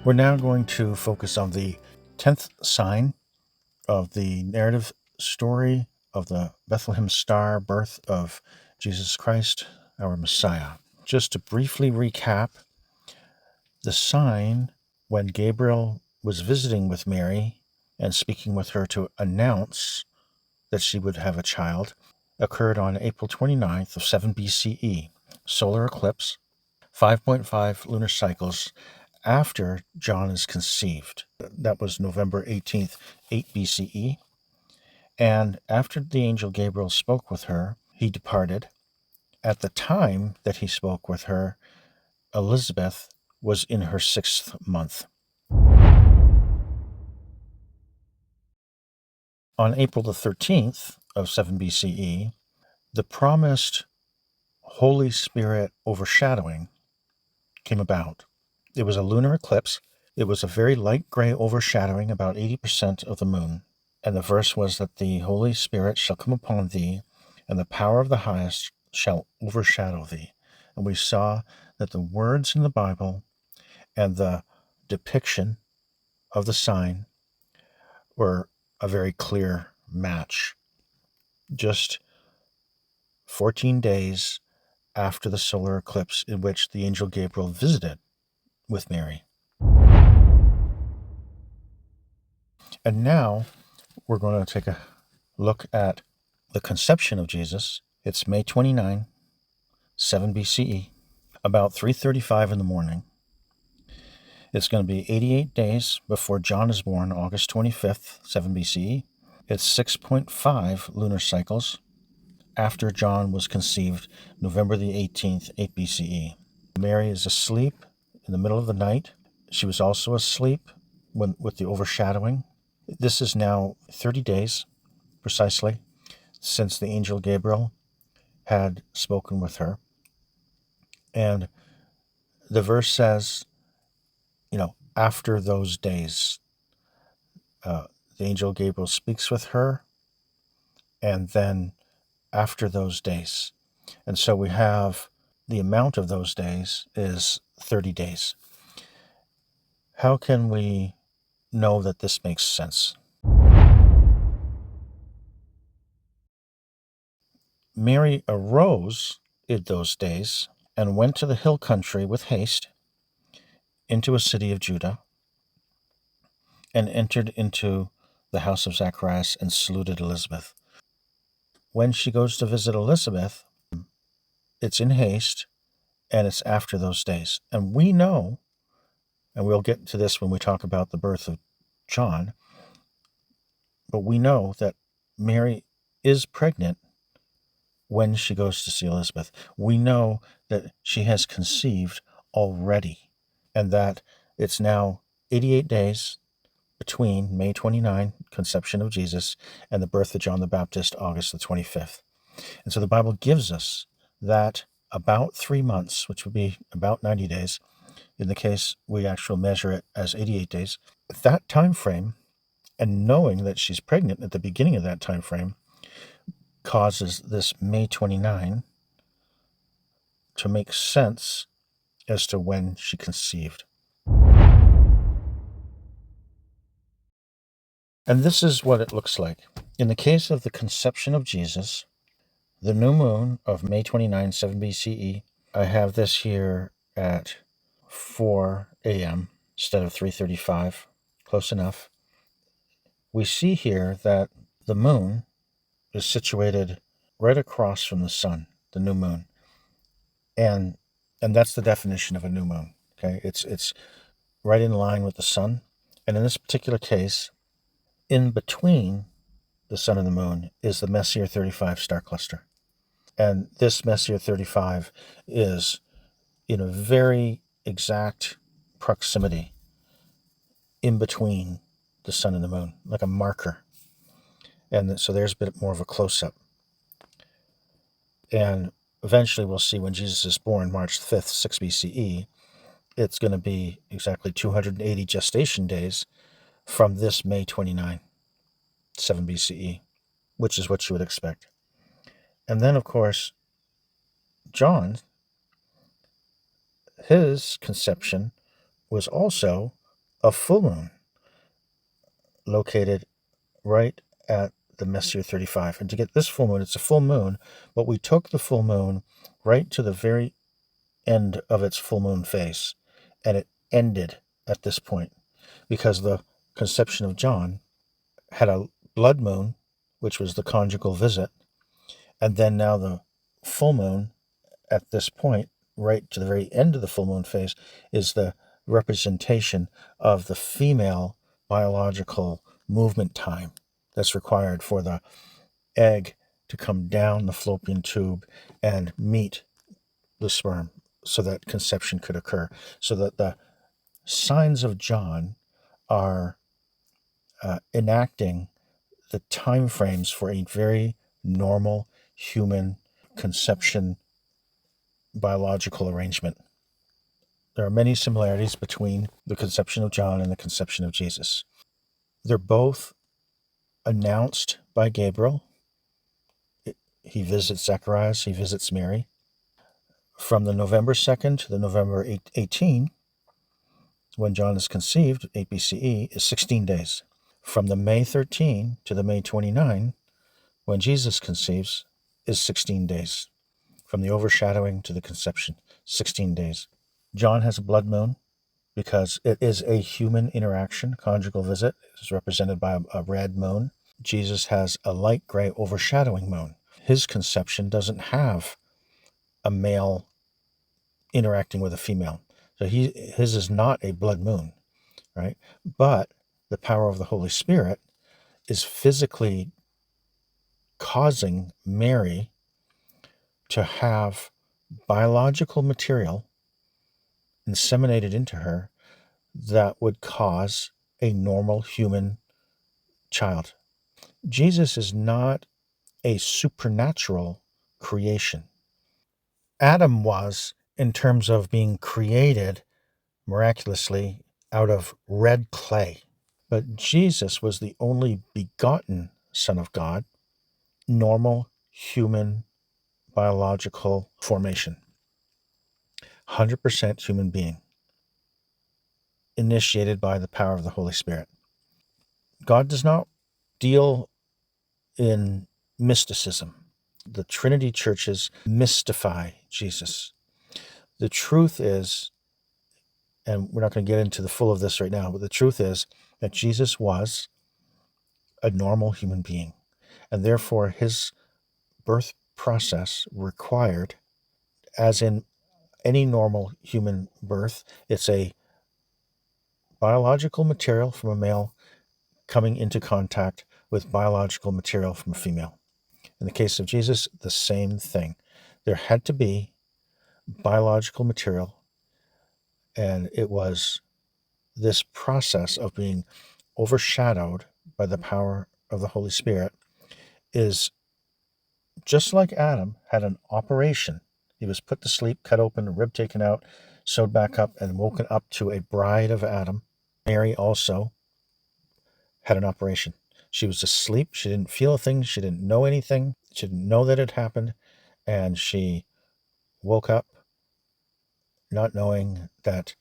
We're now going to focus on the 10th sign of the narrative story of the Bethlehem star birth of Jesus Christ, our Messiah. Just to briefly recap, the sign when Gabriel was visiting with Mary and speaking with her to announce that she would have a child occurred on April 29th of 7 BCE, solar eclipse, 5.5 lunar cycles after John is conceived. That was November 18th, 8 BCE. And after the angel Gabriel spoke with her, he departed. At the time that he spoke with her, Elizabeth was in her 6th month. On April the 13th of 7 BCE, the promised Holy Spirit overshadowing came about. It was a lunar eclipse. It was a very light gray overshadowing, about 80% of the moon. And the verse was that the Holy Spirit shall come upon thee, and the power of the highest shall overshadow thee. And we saw that the words in the Bible and the depiction of the sign were a very clear match. Just 14 days after the solar eclipse in which the angel Gabriel visited with Mary. And now we're going to take a look at the conception of Jesus. It's May 29, 7 BCE, about 3:35 in the morning. It's going to be 88 days before John is born, August 25th, 7 BCE. It's 6.5 lunar cycles after John was conceived, November the 18th, 8 BCE. Mary is asleep in the middle of the night. She was also asleep with the overshadowing. This is now 30 days, precisely, since the angel Gabriel had spoken with her. And the verse says, after those days, the angel Gabriel speaks with her, and then after those days. And so we have the amount of those days is 30 days. How can we know that this makes sense? Mary arose in those days and went to the hill country with haste into a city of Judah, and entered into the house of Zacharias and saluted Elizabeth. When she goes to visit Elizabeth, it's in haste, and it's after those days. And we know, and we'll get to this when we talk about the birth of John, but we know that Mary is pregnant when she goes to see Elizabeth. We know that she has conceived already, and that it's now 88 days between May 29, conception of Jesus, and the birth of John the Baptist, August the 25th. And so the Bible gives us that about 3 months, which would be about 90 days, in the case we actually measure it as 88 days, that time frame, and knowing that she's pregnant at the beginning of that time frame, causes this May 29 to make sense as to when she conceived. And this is what it looks like. In the case of the conception of Jesus, the new moon of May 29, 7 BCE, I have this here at 4 a.m. instead of 3:35. Close enough. We see here that the moon is situated right across from the sun, the new moon. And that's the definition of a new moon. Okay, it's right in line with the sun. And in this particular case, in between the sun and the moon is the Messier 35 star cluster. And this Messier 35 is in a very exact proximity in between the sun and the moon, like a marker. And so there's a bit more of a close-up. And eventually we'll see when Jesus is born, March 5th, 6 BCE, it's going to be exactly 280 gestation days from this May 29, 7 BCE, which is what you would expect. And then, of course, John, his conception was also a full moon located right at the Messier 35. And to get this full moon, it's a full moon, but we took the full moon right to the very end of its full moon phase, and it ended at this point because the conception of John had a blood moon, which was the conjugal visit, and then now the full moon at this point, right to the very end of the full moon phase, is the representation of the female biological movement time that's required for the egg to come down the fallopian tube and meet the sperm so that conception could occur. So that the signs of John are enacting the time frames for a very normal human conception biological arrangement. There are many similarities between the conception of John and the conception of Jesus. They're both announced by Gabriel. He visits Zacharias, he visits Mary. From the November 2nd to the November 18, when John is conceived, 8 BCE, is 16 days. From the May 13 to the May 29, when Jesus conceives, is 16 days. From the overshadowing to the conception, 16 days. John has a blood moon because it is a human interaction. Conjugal visit is represented by a red moon. Jesus has a light gray overshadowing moon. His conception doesn't have a male interacting with a female. So his is not a blood moon, right? But the power of the Holy Spirit is physically causing Mary to have biological material inseminated into her that would cause a normal human child. Jesus is not a supernatural creation. Adam was, in terms of being created miraculously out of red clay. But Jesus was the only begotten Son of God, normal human biological formation, 100% human being, initiated by the power of the Holy Spirit. God does not deal in mysticism. The Trinity churches mystify Jesus. The truth is, and we're not going to get into the full of this right now, but the truth is that Jesus was a normal human being, and therefore his birth process required, as in any normal human birth, it's a biological material from a male coming into contact with biological material from a female. In the case of Jesus, the same thing. There had to be biological material, and it was this process of being overshadowed by the power of the Holy Spirit is just like Adam had an operation. He was put to sleep, cut open, a rib taken out, sewed back up, and woken up to a bride of Adam. Mary also had an operation. She was asleep. She didn't feel a thing. She didn't know anything. She didn't know that it happened. And she woke up not knowing that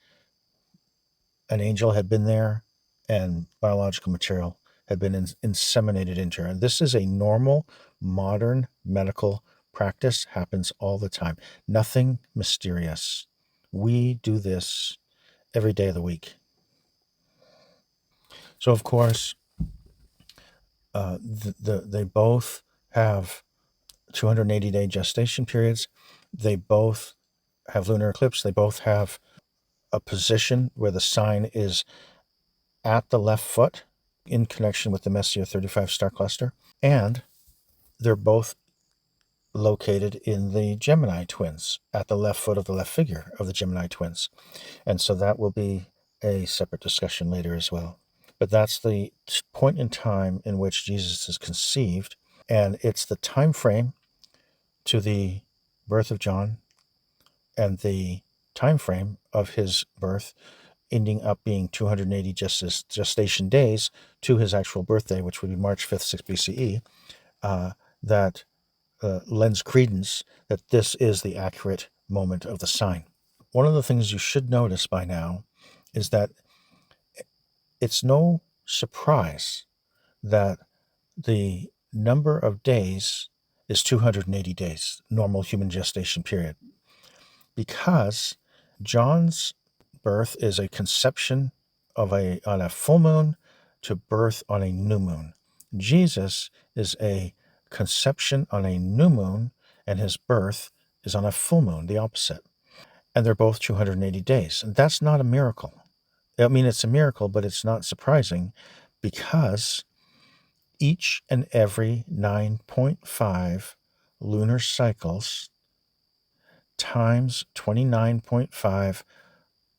an angel had been there and biological material had been inseminated into her. And this is a normal, modern medical practice, happens all the time. Nothing mysterious. We do this every day of the week. So, of course, they both have 280-day gestation periods. They both have lunar eclipse. They both have a position where the sign is at the left foot in connection with the Messier 35 star cluster. And they're both located in the Gemini twins, at the left foot of the left figure of the Gemini twins. And so that will be a separate discussion later as well. But that's the point in time in which Jesus is conceived, and it's the time frame to the birth of John and the time frame of his birth ending up being 280 gestation days to his actual birthday, which would be March 5th, 6 BCE, that lends credence that this is the accurate moment of the sign. One of the things you should notice by now is that it's no surprise that the number of days is 280 days, normal human gestation period, because John's birth is a conception on a full moon to birth on a new moon. Jesus is a conception on a new moon, and his birth is on a full moon, the opposite. And they're both 280 days. And that's not a miracle. I mean, it's a miracle, but it's not surprising, because each and every 9.5 lunar cycles times 29.5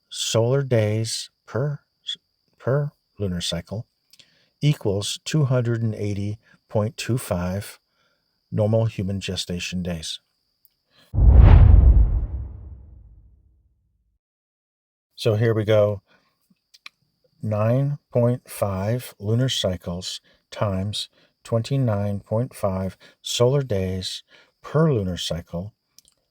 solar days per lunar cycle equals 280.25 normal human gestation days. So here we go. 9.5 lunar cycles times 29.5 solar days per lunar cycle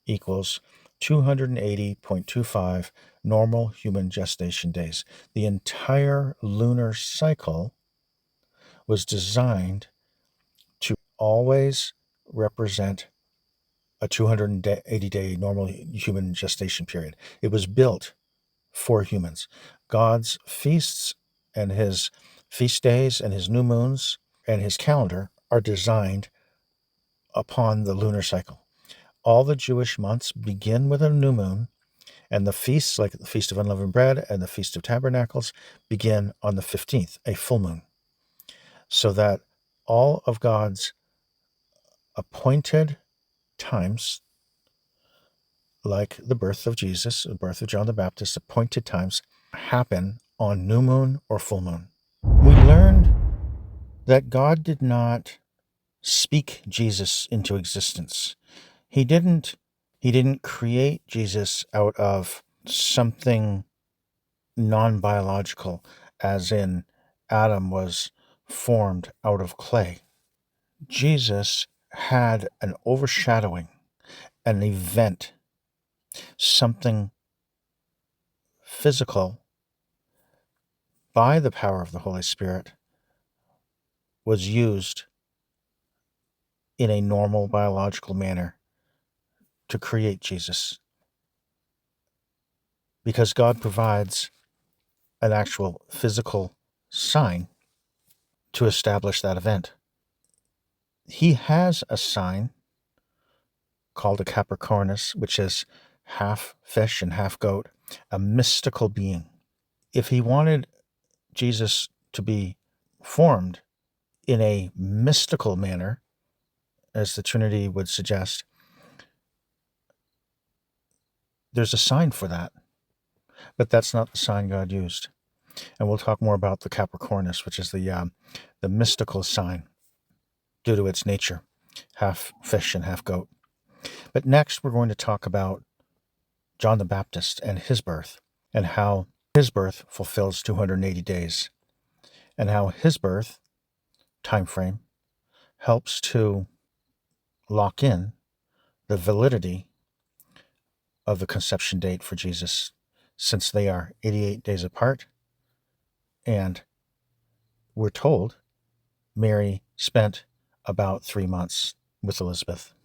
equals 280.25 normal human gestation days. The entire lunar cycle was designed to always represent a 280-day normal human gestation period. It was built for humans. God's feasts and his feast days and his new moons and his calendar are designed upon the lunar cycle. All the Jewish months begin with a new moon, and the feasts, like the Feast of Unleavened Bread and the Feast of Tabernacles, begin on the 15th, a full moon, so that all of God's appointed times, like the birth of Jesus, the birth of John the Baptist, appointed times happen on new moon or full moon. We learned that God did not speak Jesus into existence. He didn't create Jesus out of something non-biological, as in Adam was formed out of clay. Jesus had an overshadowing, an event, something physical by the power of the Holy Spirit was used in a normal biological manner to create Jesus, because God provides an actual physical sign to establish that event. He has a sign called a Capricornus, which is half fish and half goat, a mystical being. If he wanted Jesus to be formed in a mystical manner, as the Trinity would suggest, there's a sign for that. But that's not the sign God used. And we'll talk more about the Capricornus, which is the mystical sign due to its nature, half fish and half goat. But next, we're going to talk about John the Baptist and his birth, and how his birth fulfills 280 days, and how his birth time frame helps to lock in the validity of the conception date for Jesus, since they are 88 days apart, and we're told Mary spent about 3 months with Elizabeth.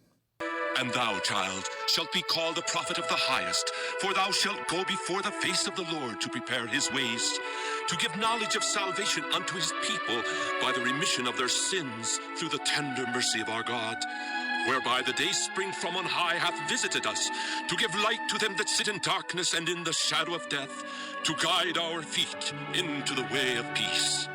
And thou, child, shalt be called a prophet of the highest, for thou shalt go before the face of the Lord to prepare his ways, to give knowledge of salvation unto his people by the remission of their sins through the tender mercy of our God, whereby the day spring from on high hath visited us, to give light to them that sit in darkness and in the shadow of death, to guide our feet into the way of peace.